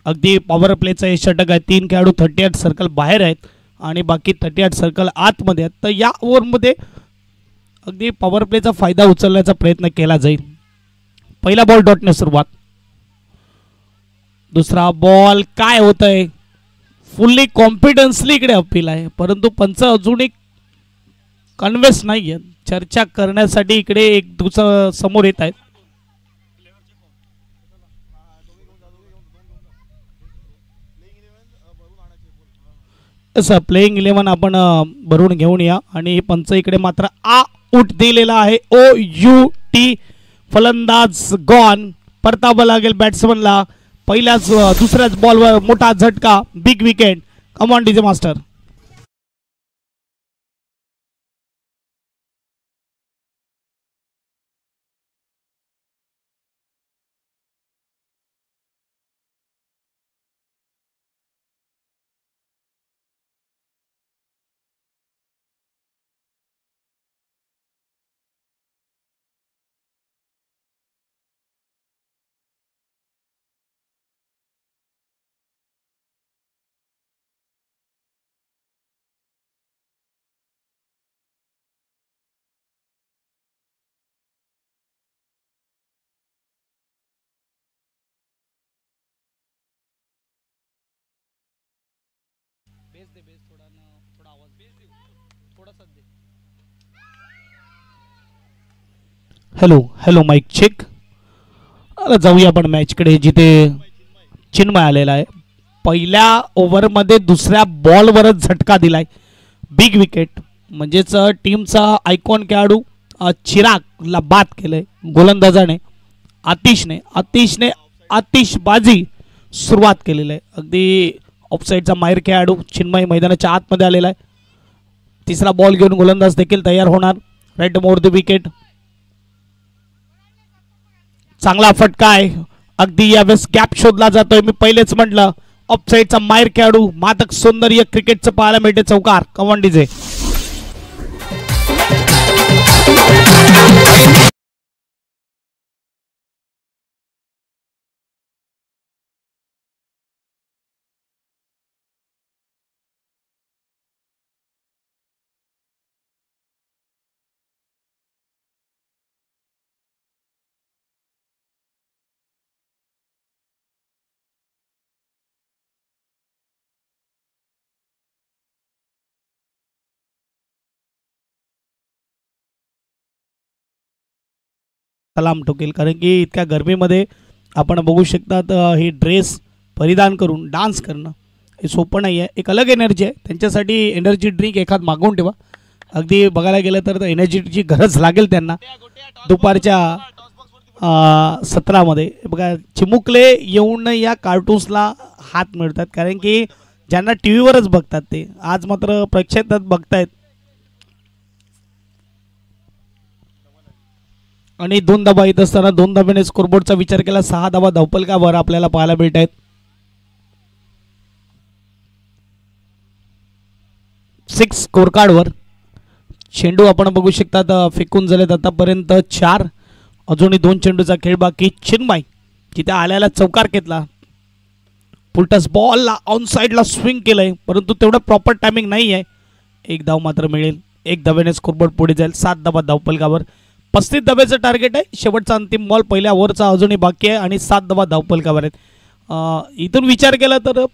अगदी पॉवर प्लेचा हे षटक आहे. 3 खेळाडू 38 सर्कल बाहेर आहेत आणि बाकी 38 सर्कल आतमध्ये आहेत. तर या ओव्हरमध्ये अगदी पॉवर प्लेचा फायदा उचलण्याचा प्रयत्न केला जाईल. पहिला बॉल डॉटने सुरुवात. दुसरा बॉल काय होतंय? फुल्ली कॉन्फिडन्सली इकडे अपील आहे, परंतु पंच अजूनही कन्व्हेन्स नाही आहेत. चर्चा करण्यासाठी इकडे एक दुसरं समोर येत आहेत. प्लेइंग 11 आपण भरून घेऊन या आणि पंच इकडे मात्र आउट दिलेला आहे. OUT. फलंदाज गॉन. परतावं लागेल बॅट्समनला. पहिल्याच दुसऱ्याच बॉलवर मोठा झटका. Big wicket. Come on DJ master. Hello mike check. जाऊया आपण मॅचकडे जिथे चिन्मय आलेला आहे. पहिल्या ओव्हरमध्ये दुसऱ्या बॉलवरच झटका दिलाय. Big wicket. म्हणजेच टीमचा आयकॉन खेळाडू चिरागला बाद केलंय गोलंदाजाने आतिशने आतिषबाजी सुरुवात केलेली आहे. अगदी ऑफसाईडचा माहीर खेळाडू चिन्मय मैदानाच्या आतमध्ये आलेला आहे. तिसरा बॉल घेऊन गोलंदाज देखील तयार होणार. Right more the wicket. चांगला फटका आहे. अगदी यावेळेस गॅप शोधला जातोय. मी पहिलेच म्हटलं ऑफसाईडचा माहीर खेळाडू मादक सौंदर्य क्रिकेटचं पाहायला मिळते. चौकार. Come on DJ. सलाम ठोकेल, कारण की इतक्या गरमीमध्ये आपण बघू शकतात ही ड्रेस परिधान करून डान्स करणं हे सोपं नाही आहे. एक अलग एनर्जी आहे. त्यांच्यासाठी एनर्जी ड्रिंक एखाद मागवून ठेवा. अगदी बघायला गेलं तर एनर्जीची गरज लागेल त्यांना दुपारच्या सत्रामध्ये. बघा चिमुकले येऊन या कार्टून्सला हात मिळतात, कारण की ज्यांना टी व्हीवरच बघतात ते आज मात्र प्रक्षेत्रात बघतायत. आणि 2 धाबा येत असताना 2 धाब्याने स्कोरबोर्डचा विचार केला. 6 धाबा धावपलकावर आपल्याला पाहायला मिळत आहेत. 6 स्कोर कार्डवर चेंडू आपण बघू शकतात फेकून झालेत आतापर्यंत 4. अजूनही 2 चेंडूचा खेळ बाकी. चिन्मय तिथे आल्याला चौकार घेतला. पुलटस बॉलला ऑन साईडला स्विंग केलंय, परंतु तेवढं प्रॉपर टायमिंग नाही आहे. 1 धाव मात्र मिळेल. 1 धाब्याने स्कोरबोर्ड पुढे जाईल. 7 धाबा धावपलकावर. 35 धाब्याचं टार्गेट आहे. शेवटचा अंतिम बॉल पहिल्या ओव्हरचा अजूनही बाकी आहे आणि 7 धाबा धावपलकावर आहेत. इथून विचार केला तर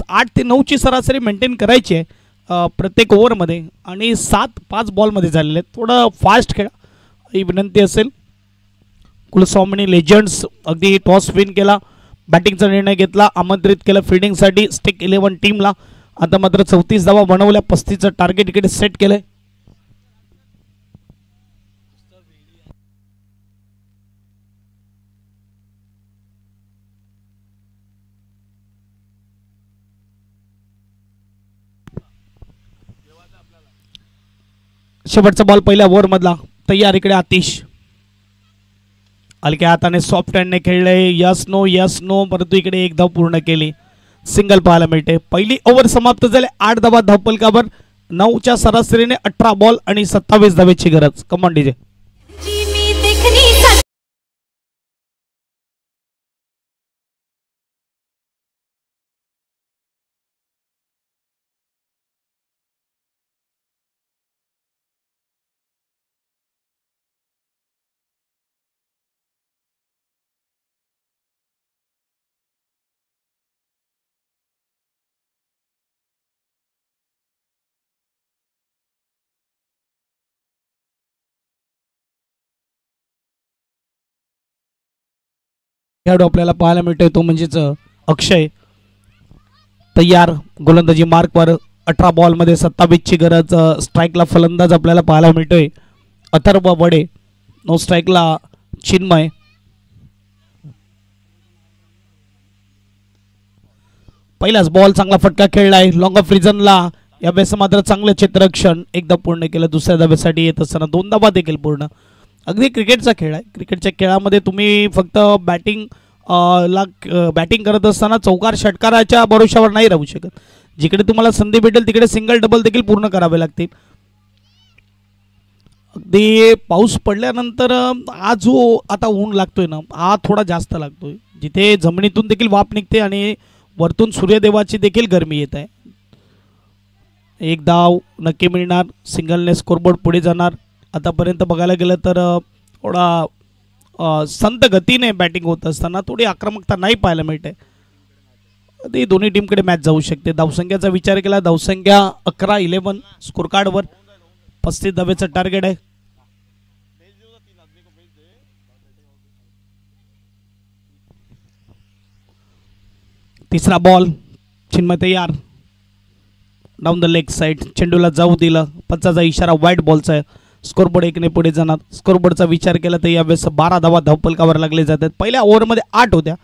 8 ते 9ची सरासरी मेंटेन करायची आहे प्रत्येक ओव्हरमध्ये, आणि 7 5 बॉलमध्ये झालेले आहेत. थोडं फास्ट खेळा ही विनंती असेल. कुलस्वामिनी लेजंड्स अगदी टॉस विन केला, बॅटिंगचा निर्णय घेतला, आमंत्रित केलं फिल्डिंगसाठी स्टिक 11 टीमला. आता मात्र 34 धावा बनवल्या. 35चं टार्गेट इकडे सेट केलंय. शेवटचा बॉल पहिल्या ओव्हरमधला तयार. इकडे आतिश हलक्या हाताने सॉफ्ट हँडने खेळले. यस नो परंतु इकडे 1 धाव पूर्ण केली. सिंगल पाहायला मिळते. पहिली ओव्हर समाप्त झाले. 8 धावा धावपलकावर. 9च्या सरासरीने 18 बॉल आणि 27 धावेची गरज. Come on DJ. खेळाडू आपल्याला पाहायला मिळतोय तो म्हणजेच अक्षय. तयार गोलंदाजी मार्कवर. 18 बॉलमध्ये 27ची गरज. स्ट्राईकला फलंदाज आपल्याला पाहायला मिळतोय अथर्व वडे. नो स्ट्राईकला चिन्मय. पहिलाच बॉल चांगला फटका खेळलाय लॉंग ऑफ रिजनला. यावेळेस मात्र चांगलं क्षेत्ररक्षण. 1 धाव पूर्ण केलं. दुसऱ्या धाब्यासाठी येत असताना 2 धावा देखील पूर्ण. अगदी क्रिकेटचा खेळ आहे. क्रिकेटच्या खेळामध्ये तुम्ही फक्त बॅटिंग करत असताना चौकार षटकाराच्या भरोशावर नाही राहू शकत. जिकडे तुम्हाला संधी भेटेल तिकडे सिंगल डबल देखील पूर्ण करावे लागतील. अगदी पाऊस पडल्यानंतर हा जो आता ऊन लागतोय ना, हा थोडा जास्त लागतोय. जिथे जमिनीतून देखील वाफ निघते आणि वरतून सूर्यदेवाची देखील गरमी येत आहे. 1 धाव नक्की मिळणार. सिंगलने स्कोरबोर्ड पुढे जाणार. आतापर्यंत बघायला गेलं तर थोडा संत गतीने बॅटिंग होत असताना थोडी आक्रमकता नाही पाहायला मिळते. ती दोन्ही टीमकडे मॅच जाऊ शकते. धावसंख्याचा विचार केला. धावसंख्या 11 स्कोर कार्डवर. 35 धावेचं टार्गेट आहे. तिसरा बॉल. चिन्मय तयार. Down the leg side. चेंडूला जाऊ दिलं. पंचाचा इशारा व्हाईट बॉलचा आहे. स्कोरबोर्ड 1ने पुढे जाणार. स्कोरबोर्डचा विचार केला तर यावेळेस 12 धावा धावपलकावर लागले जातात. पहिल्या ओव्हरमध्ये 8 होत्या.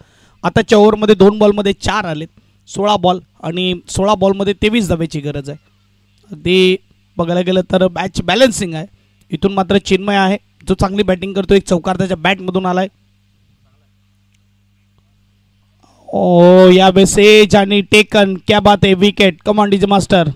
आताच्या ओव्हरमध्ये 2 बॉलमध्ये 4 आलेत. 16 बॉल आणि 16 बॉलमध्ये 23 धावेची गरज आहे. अगदी बघायला गेलं तर मॅच बॅलन्सिंग आहे. इथून मात्र चिन्मय आहे जो चांगली बॅटिंग करतो. एक चौकार त्याच्या बॅटमधून आलाय. ओ यावेळेस एज आणि टेकन. क्या बात आहे. विकेट. Command DJ master.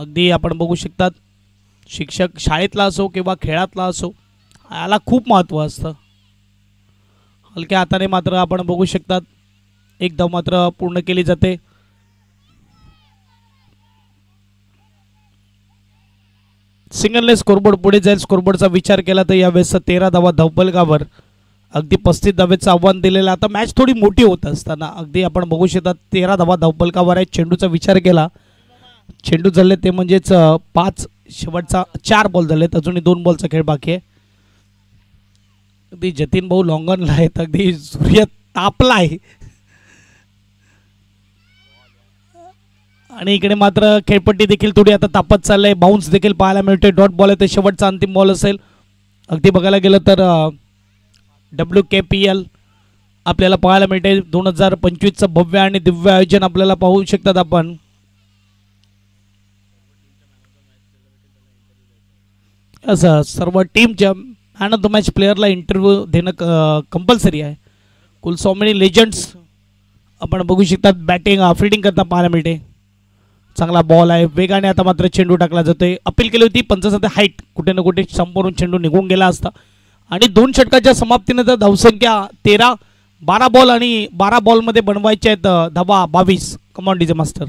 अगदी आपण बघू शकतात शिक्षक शाळेतला असो किंवा खेळातला असो याला खूप महत्त्व असतं. हलक्या हाताने मात्र आपण बघू शकतात एक धाव मात्र पूर्ण केली जाते. सिंगलने स्कोरबोर्ड पुढे जाईल. स्कोरबोर्डचा विचार केला तर यावेळेस 13 धावा धावफलकावर अगदी 35 धावेचं आव्हान दिलेलं. आता मॅच थोडी मोठी होत असताना अगदी आपण बघू शकतात 13 धावा धावफलकावर आहे. चेंडूचा विचार केला चेंडू झाले ते म्हणजेच 5 शेवटचा 4 बॉल झालेत. अजूनही 2 बॉलचा खेळ बाकी आहे. अगदी जतीन भाऊ लॉंगॉनला आहेत. अगदी सूर्य तापला आहे आणि इकडे मात्र खेळपट्टी देखील थोडी आता तापत चाललंय. बाउन्स देखील पाहायला मिळते. डॉट बॉल आहे ते शेवटचा अंतिम बॉल असेल. अगदी बघायला गेलं तर WKPL आपल्याला पाहायला मिळते. 2025चं भव्य आणि दिव्य आयोजन आपल्याला पाहू शकतात आपण. असं सर्व टीमच्या मॅन ऑफ द मॅच प्लेअरला इंटरव्ह्यू देणं कंपल्सरी आहे. कुल सो मेनी लेजंड्स आपण बघू शकतात बॅटिंग फिल्डिंग करता पाहायला मिळते. चांगला बॉल आहे. वेगाने आता मात्र चेंडू टाकला जातोय. अपील केली होती पंचाचा हाईट कुठे ना कुठे संपूर्ण चेंडू निघून गेला असता आणि 2 षटकाच्या समाप्तीनंतर धावसंख्या 13. 12 बॉल आणि 12 बॉलमध्ये बनवायचे आहेत धावा 22. Come on DJ master.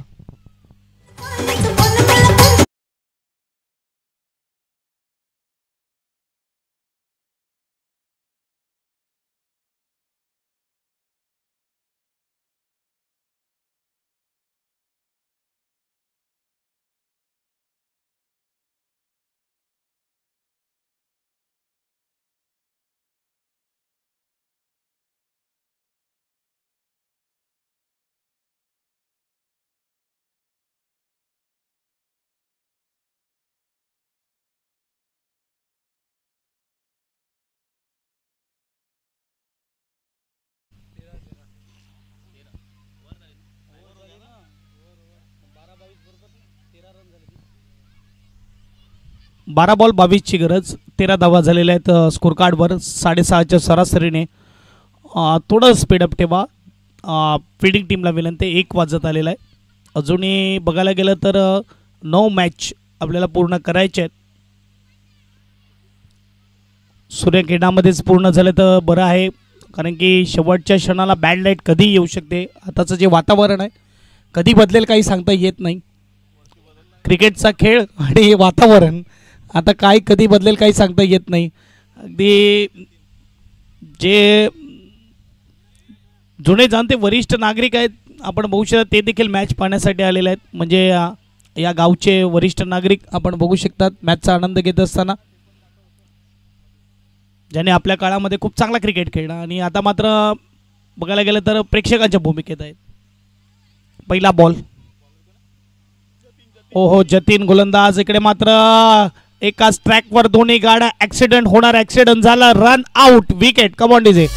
बारा बॉल 22ची गरज. 13 धावा झालेल्या आहेत स्कोर कार्डवर. 6.5च्या सरासरीने. थोडं स्पीडअप ठेवा. फिल्डिंग टीमला विनंती. 1 वाजत आलेला आहे. अजूनही बघायला गेलं तर 9 मॅच आपल्याला पूर्ण करायचे आहेत. सूर्यकिरणामध्येच पूर्ण झालं तर बरं आहे कारण की शेवटच्या क्षणाला बॅड लाईट कधी येऊ शकते. आताचं जे वातावरण आहे कधी बदलेल काही सांगता येत नाही. क्रिकेटचा खेळ आणि वातावरण आता काय कधी बदलेल काही सांगता येत नाही. अगदी जे जुने जाणते वरिष्ठ नागरिक आहेत आपण बघू शकता ते देखील मॅच पाहण्यासाठी आलेले आहेत. म्हणजे या गावचे वरिष्ठ नागरिक आपण बघू शकतात मॅचचा आनंद घेत असताना. ज्याने आपल्या काळामध्ये खूप चांगला क्रिकेट खेळला आणि आता मात्र बघायला गेलं तर प्रेक्षकांच्या भूमिकेत आहेत. पहिला बॉल. ओहो जतीन गोलंदाज. इकडे मात्र एकाच ट्रॅकवर दोन्ही गाड्या ऍक्सिडेंट होणार. ऍक्सिडेंट झाला. Run out. Wicket. Come on DJ.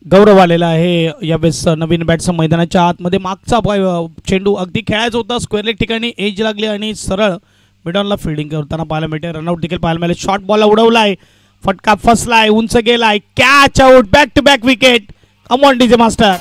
Gaurav आलेला आहे यावेळेस नवीन बॅट्स मैदानाच्या आतमध्ये. मागचा चेंडू अगदी खेळायचा होता. स्क्वेअर लेग ठिकाणी एज लागली आणि सरळ मिडॉनला फिल्डिंग करताना पाहायला मिळते. रनआउट देखील पाहायला मिळेल. शॉर्ट बॉलला उडवलाय. फटका फसलाय. उंच गेलाय. Catch out. Back to back wicket. Come on DJ master.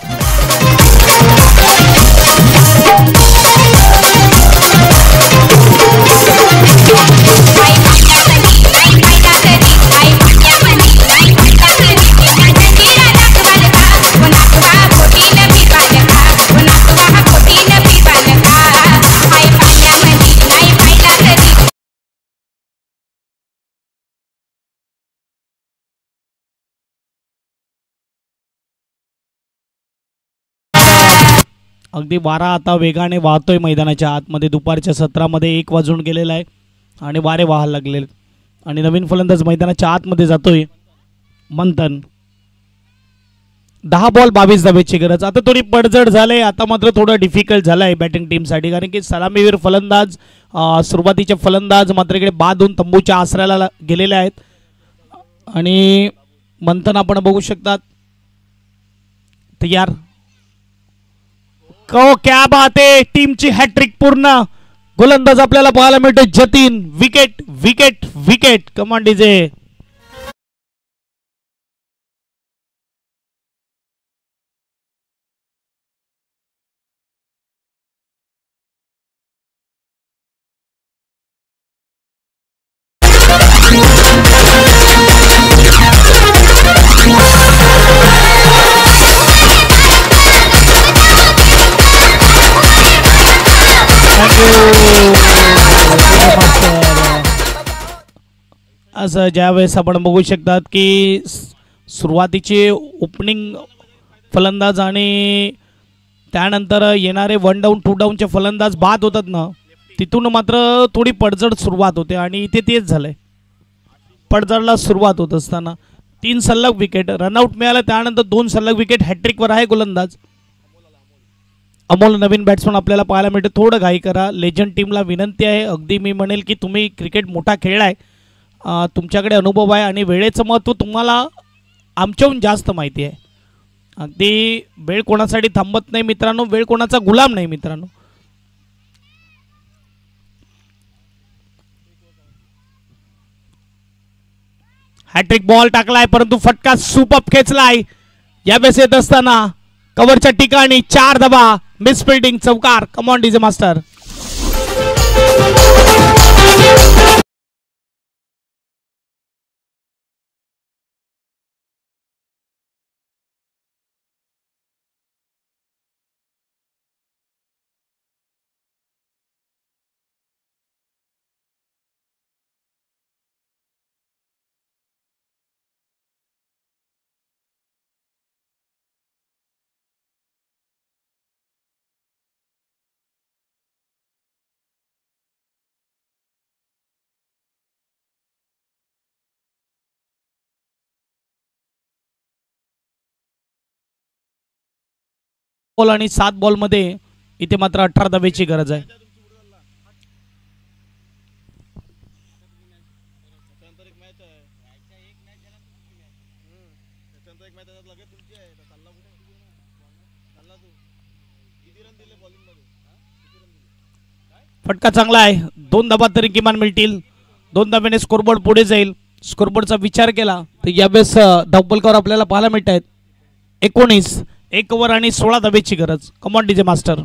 अगदी वारा आता वेगाने वाहतोय मैदानाच्या आतमध्ये. दुपारच्या सत्रामध्ये 1 वाजून गेलेला आहे आणि वारे वाहायला लागले आणि नवीन फलंदाज मैदानाच्या आतमध्ये जातोय. मंथन. 10 बॉल 22 धावेची गरज. आता थोडी पडझड झाले, आता मात्र थोडं डिफिकल्ट झालं आहे बॅटिंग टीमसाठी, कारण की सलामीवीर फलंदाज सुरुवातीचे फलंदाज मात्र इकडे बाद होऊन तंबूच्या आसऱ्याला गेलेले आहेत. आणि मंथन आपण बघू शकतात तयार. क्या बात आहे, टीमची हॅट्रिक पूर्ण. गोलंदाज आपल्याला पाहायला मिळतो Jatin. Wicket wicket wicket. Come on DJ. असं ज्यावेळेस आपण बघू शकतात की सुरुवातीचे ओपनिंग फलंदाज आणि त्यानंतर येणारे 1 डाऊन 2 डाऊनचे फलंदाज बाद होतात ना, तिथून मात्र थोडी पडझड सुरुवात होते. आणि इथे तेच झालंय. पडझडला सुरुवात होत असताना 3 सलग विकेट, रनआउट मिळालं, त्यानंतर 2 सलग विकेट. हॅट्रिकवर आहे गोलंदाज अमोल. नवीन बॅट्समन आपल्याला पाहायला मिळते. थोडं घाई करा. लेजंड टीमला विनंती आहे, अगदी मी म्हणेल की तुम्ही क्रिकेट मोठा खेळलाय, तुमच्याकडे अनुभव आहे आणि वेळेचं महत्त्व तुम्हाला आमच्याहून जास्त माहिती आहे. अगदी वेळ कोणासाठी थांबत नाही मित्रांनो, वेळ कोणाचा गुलाम नाही मित्रांनो. हॅट्रिक बॉल टाकलाय, परंतु फटका सुपर खेचलाय. यावेळेस येत असताना कव्हरच्या ठिकाणी 4 धावा. मिस फिल्डिंग, चौकार. Come on DJ master. बॉल आणि 7 बॉल मध्ये इथे मात्र 18 धावेची गरज आहे. फटका चांगला आहे. 2 धावा तरी किमान मिळतील. 2 धाव्याने स्कोरबोर्ड पुढे जाईल. स्कोरबोर्डचा विचार केला तर यावेळेस धावपलकावर आपल्याला पाहायला मिळत आहेत 19. 1 ओव्हर आणि 16 धावेची गरज. Come on DJ master.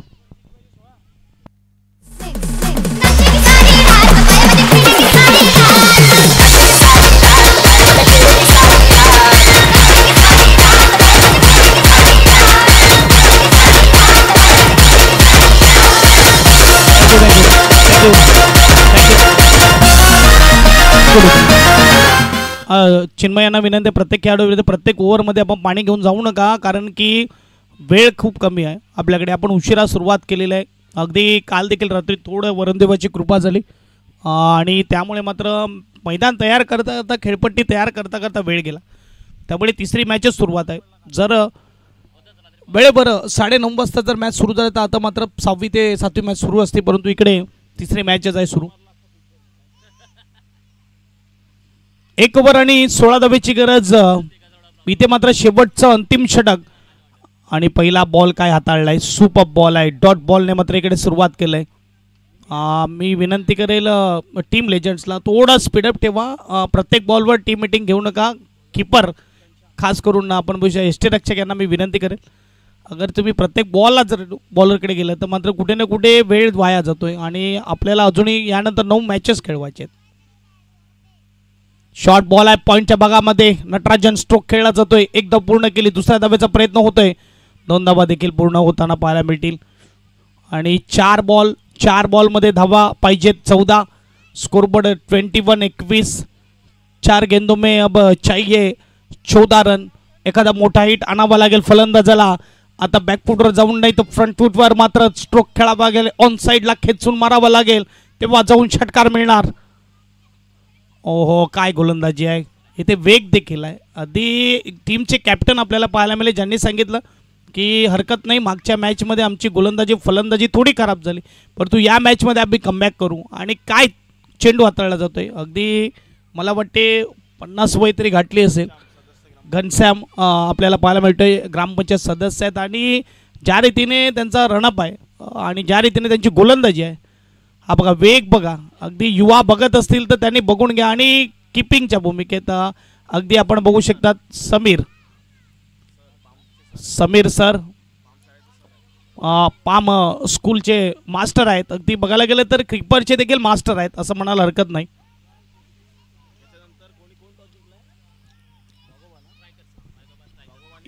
चिन्मय यांना विनंती, प्रत्येक खेळाडू प्रत्येक ओव्हरमध्ये आपण पाणी घेऊन जाऊ नका, कारण की वेळ खूप कमी आहे आपल्याकडे. आपण उशिरा सुरुवात केलेली आहे. अगदी काल देखील रात्री थोडं वरुणदेवाची कृपा झाली आणि त्यामुळे मात्र मैदान तयार करता करता, खेळपट्टी तयार करता करता वेळ गेला. त्यामुळे तिसरी मॅचच सुरुवात आहे. जर वेळेवर 9:30 वाजता जर मॅच सुरू झाली तर आता मात्र 6वी ते 7वी मॅच सुरू असते, परंतु इकडे तिसरी मॅचच आहे सुरू. 1 ओव्हर आणि 16 धावेची गरज. इथे मात्र शेवटचं अंतिम षटक आणि पहिला बॉल काय हाताळलाय, सुपर बॉल आहे. डॉट बॉलने मात्र इकडे सुरुवात केलंय. मी विनंती करेल टीम लेजंड्सला थोडा स्पीडअप ठेवा. प्रत्येक बॉलवर टीम मीटिंग घेऊ नका. कीपर खास करून आपण बघू यष्टीरक्षक यांना मी विनंती करेल, अगर तुम्ही प्रत्येक बॉलला जर बॉलरकडे गेलं तर मात्र कुठे ना कुठे वेळ वाया जातोय आणि आपल्याला अजूनही यानंतर 9 मॅचेस खेळवायचे आहेत. शॉर्ट बॉल आहे पॉईंटच्या भागामध्ये. नटराजन स्ट्रोक खेळला जातोय. 1 धाव पूर्ण केली. दुसऱ्या धावेचा प्रयत्न होतोय. 2 धावा देखील पूर्ण होताना पाहायला मिळतील आणि 4 बॉलमध्ये धावा पाहिजेत 14. स्कोरबोर्ड 21-21. 4 गेंदों में अब चाहिए 14 रन. एखादा मोठा हिट आणावा लागेल फलंदाजाला. आता बॅकफुटवर जाऊन नाही तर फ्रंट फुटवर मात्र स्ट्रोक खेळावा लागेल. ऑन साईडला खेचून मारावा लागेल, तेव्हा जाऊन षटकार मिळणार. ओहो, काय गोलंदाजी आहे. इथे वेग देखील आहे. अगदी टीमचे कॅप्टन आपल्याला पाहायला मिळाले, ज्यांनी सांगितलं की हरकत नाही, मागच्या मॅचमध्ये आमची गोलंदाजी फलंदाजी थोडी खराब झाली, परंतु या मॅचमध्ये आम्ही कमबॅक करू. आणि काय चेंडू हाताळला जातोय, अगदी मला वाटते 50 वय तरी घातली असेल. घनश्याम आपल्याला पाहायला मिळतोय, ग्रामपंचायत सदस्य आहेत, आणि ज्या रीतीने त्यांचा रणअप आहे आणि ज्या रीतीने त्यांची गोलंदाजी आहे, हा बघा वेग बघा. अगदी युवा बघत असतील तर त्यांनी बघून घ्या. आणि किपिंगच्या भूमिकेत अगदी आपण बघू शकतात समीर सर पाम स्कूलचे मास्टर आहेत. अगदी बघायला गेलं तर क्रिपरचे देखील मास्टर आहेत असं म्हणायला हरकत नाही.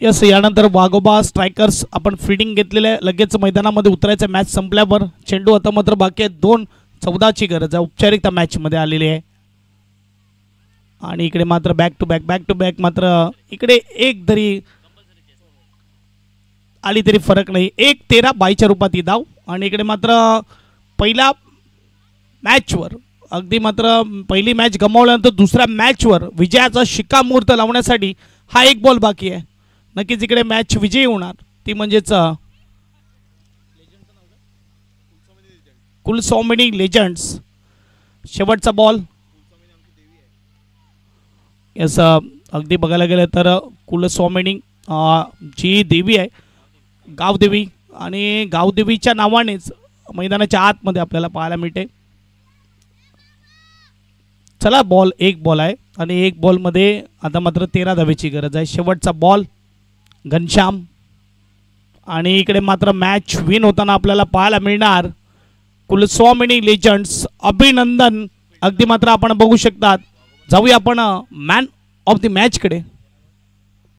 यस, यानंतर वाघोबा स्ट्रायकर्स आपण फिल्डिंग घेतलेलं आहे. लगेच मैदानामध्ये उतरायचं मॅच संपल्यावर. चेंडू आता मात्र बाकी आहे. 2-14ची गरज आहे, औपचारिकता मॅचमध्ये आलेली आहे. आणि इकडे मात्र बॅक टू बॅक मात्र इकडे एक तरी आली तरी फरक नाही. 1-13-22च्या रूपात ही धाव. आणि इकडे मात्र पहिल्या मॅचवर अगदी मात्र पहिली मॅच गमावल्यानंतर दुसऱ्या मॅचवर विजयाचा शिक्कामोर्तब लावण्यासाठी हा एक बॉल बाकी आहे. नक्कीच इकडे मॅच विजयी होणार, ती म्हणजेच कुलस्वामिनी लेजंड्स. शेवटचा बॉल. यस, अगदी बघायला गेलं तर कुलस्वामिनी जी देवी आहे, गावदेवी, आणि गावदेवीच्या नावानेच मैदानाच्या आतमध्ये आपल्याला पाहायला मिळते. चला, एक बॉल आहे आणि एक बॉलमध्ये आता मात्र 13 धावेची गरज आहे. शेवटचा बॉल घनश्याम. आणि इकडे मात्र मॅच विन होताना आपल्याला पाहायला मिळणार कुलस्वामिनी लेजंड्स. अभिनंदन. अगदी मात्र आपण बघू शकतात. जाऊया आपण मॅन ऑफ द मॅचकडे.